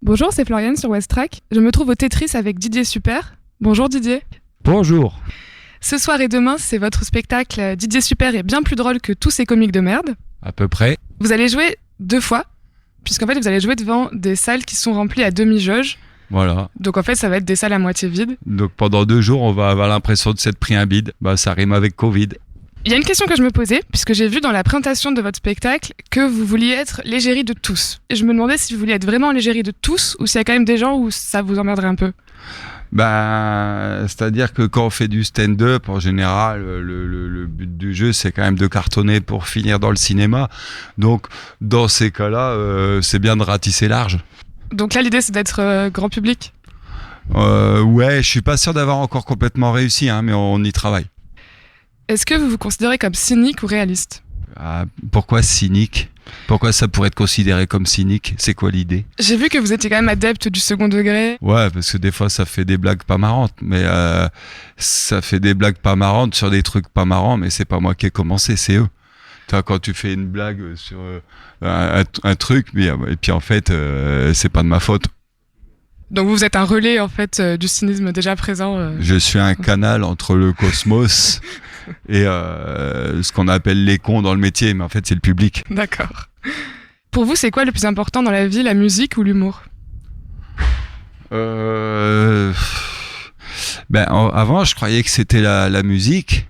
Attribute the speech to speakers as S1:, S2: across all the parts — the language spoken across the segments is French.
S1: Bonjour, c'est Floriane sur West Track. Je me trouve au Tetris avec Didier Super. Bonjour Didier.
S2: Bonjour.
S1: Ce soir et demain, c'est votre spectacle Didier Super est bien plus drôle que tous ces comiques de merde.
S2: À peu près.
S1: Vous allez jouer 2 fois, puisqu'en fait vous allez jouer devant des salles qui sont remplies à demi-jauge.
S2: Voilà.
S1: Donc en fait ça va être des salles à moitié vides.
S2: Donc pendant 2 jours, on va avoir l'impression de s'être pris un bide. Ça rime avec Covid.
S1: Il y a une question que je me posais, puisque j'ai vu dans la présentation de votre spectacle que vous vouliez être l'égérie de tous. Et je me demandais si vous vouliez être vraiment l'égérie de tous, ou s'il y a quand même des gens où ça vous emmerderait un peu.
S2: C'est-à-dire que quand on fait du stand-up, en général, le but du jeu, c'est quand même de cartonner pour finir dans le cinéma. Donc, dans ces cas-là, c'est bien de ratisser large.
S1: Donc là, l'idée, c'est d'être grand public ?
S2: Ouais, je suis pas sûr d'avoir encore complètement réussi, mais on y travaille.
S1: Est-ce que vous vous considérez comme cynique ou réaliste ?
S2: Pourquoi cynique ? Pourquoi ça pourrait être considéré comme cynique ? C'est quoi l'idée ?
S1: J'ai vu que vous étiez quand même adepte du second degré.
S2: Ouais, parce que des fois ça fait des blagues pas marrantes, mais ça fait des blagues pas marrantes sur des trucs pas marrants, mais c'est pas moi qui ai commencé, c'est eux. Tu vois, quand tu fais une blague sur un truc, et puis en fait c'est pas de ma faute.
S1: Donc vous êtes un relais en fait du cynisme déjà présent.
S2: Je suis un canal entre le cosmos et ce qu'on appelle les cons dans le métier, mais en fait c'est le public.
S1: D'accord. Pour vous, c'est quoi le plus important dans la vie, la musique ou l'humour ?
S2: Avant, je croyais que c'était la musique.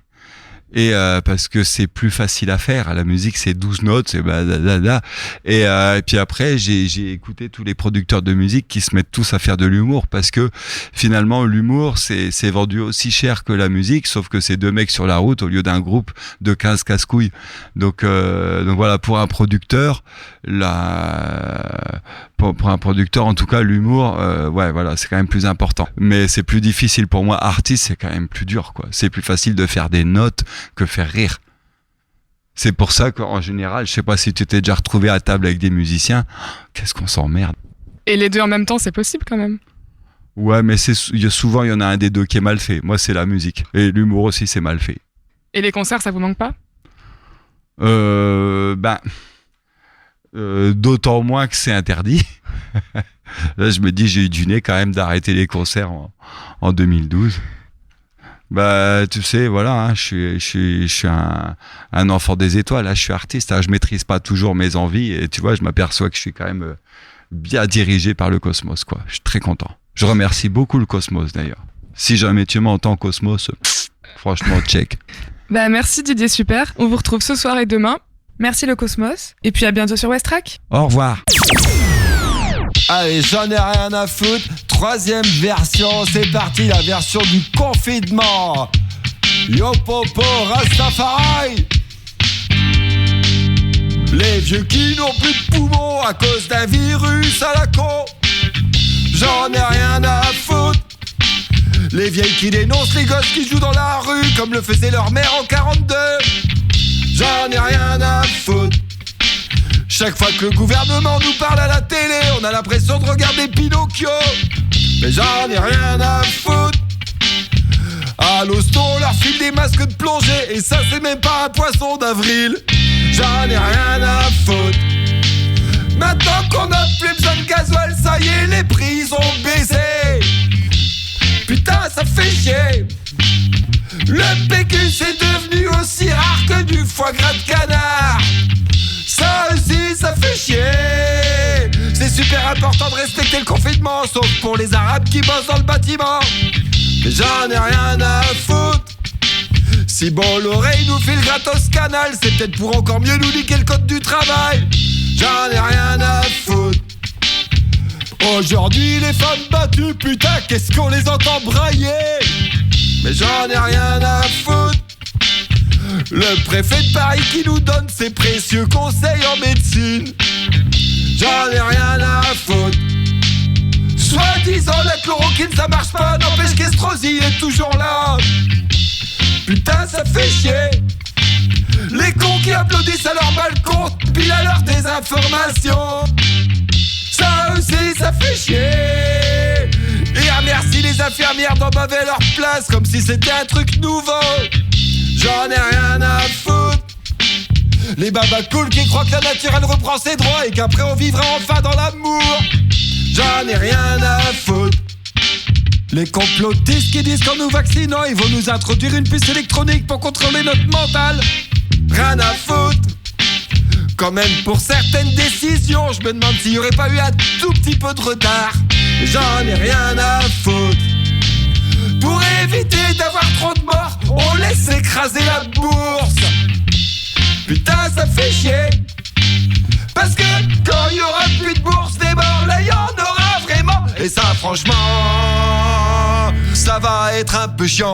S2: Et parce que c'est plus facile à faire. La musique, c'est 12 notes, c'est blablabla. Et puis après, j'ai écouté tous les producteurs de musique qui se mettent tous à faire de l'humour, parce que finalement, l'humour, c'est vendu aussi cher que la musique, sauf que c'est 2 mecs sur la route au lieu d'un groupe de 15 casse-couilles. Donc voilà, pour un producteur, pour un producteur, en tout cas, l'humour, c'est quand même plus important. Mais c'est plus difficile pour moi. Artiste, c'est quand même plus dur, quoi. C'est plus facile de faire des notes que faire rire. C'est pour ça qu'en général, je sais pas si tu t'es déjà retrouvé à table avec des musiciens, qu'est-ce qu'on s'emmerde.
S1: Et les deux en même temps, c'est possible quand même.
S2: Ouais, mais souvent, il y en a un des deux qui est mal fait. Moi, c'est la musique. Et l'humour aussi, c'est mal fait.
S1: Et les concerts, ça vous manque pas ?
S2: D'autant moins que c'est interdit. Là, je me dis, j'ai eu du nez quand même d'arrêter les concerts en 2012. Tu sais, voilà, je suis un enfant des étoiles. Là, je suis artiste. Je maîtrise pas toujours mes envies, et tu vois, je m'aperçois que je suis quand même bien dirigé par le cosmos, quoi. Je suis très content. Je remercie beaucoup le cosmos, d'ailleurs. Si jamais tu m'entends, cosmos, franchement, check.
S1: Merci Didier Super. On vous retrouve ce soir et demain. Merci le cosmos. Et puis à bientôt sur West Track.
S2: Au revoir.
S3: Allez, j'en ai rien à foutre. 3e version, c'est parti, la version du confinement. Yo popo, Rastafari. Les vieux qui n'ont plus de poumons à cause d'un virus à la con. J'en ai rien à foutre. Les vieilles qui dénoncent les gosses qui jouent dans la rue comme le faisait leur mère en 42. J'en ai rien à foutre. Chaque fois que le gouvernement nous parle à la télé, on a l'impression de regarder Pinocchio. Mais j'en ai rien à foutre. À l'hosto, on leur file des masques de plongée, et ça c'est même pas un poisson d'avril. J'en ai rien à foutre. Maintenant qu'on a plus besoin de gasoil, ça y est, les prix ont baissé. Putain, ça fait chier. Le PQ c'est devenu aussi rare que du foie gras de canard. Ça aussi, ça fait chier. C'est super important de respecter le confinement, sauf pour les Arabes qui bossent dans le bâtiment. Mais j'en ai rien à foutre. Si l'oreille nous file gratos canal, c'est peut-être pour encore mieux nous niquer le code du travail. J'en ai rien à foutre. Aujourd'hui, les femmes battues, putain, qu'est-ce qu'on les entend brailler. Mais j'en ai rien à foutre. Le préfet de Paris qui nous donne ses précieux conseils en médecine. J'en ai rien à foutre. Soi-disant la chloroquine ça marche pas, n'empêche qu'Estrosi est toujours là. Putain, ça fait chier. Les cons qui applaudissent à leur balcon pile à leur désinformation. Ça aussi, ça fait chier. Et remercie les infirmières d'embaver leur place comme si c'était un truc nouveau. J'en ai rien à foutre. Les babas cool qui croient que la nature elle reprend ses droits et qu'après on vivra enfin dans l'amour. J'en ai ai rien à foutre. Les complotistes qui disent qu'en nous vaccinant, ils vont nous introduire une puce électronique pour contrôler notre mental. Rien à foutre. Quand même pour certaines décisions, je me demande s'il n'y aurait pas eu un tout petit peu de retard. J'en ai rien à foutre. Pour éviter d'avoir trop de morts, on laisse écraser la bourse. Putain, ça fait chier. Parce que quand il y aura plus de bourse, des morts, là il y en aura vraiment. Et ça franchement, ça va être un peu chiant.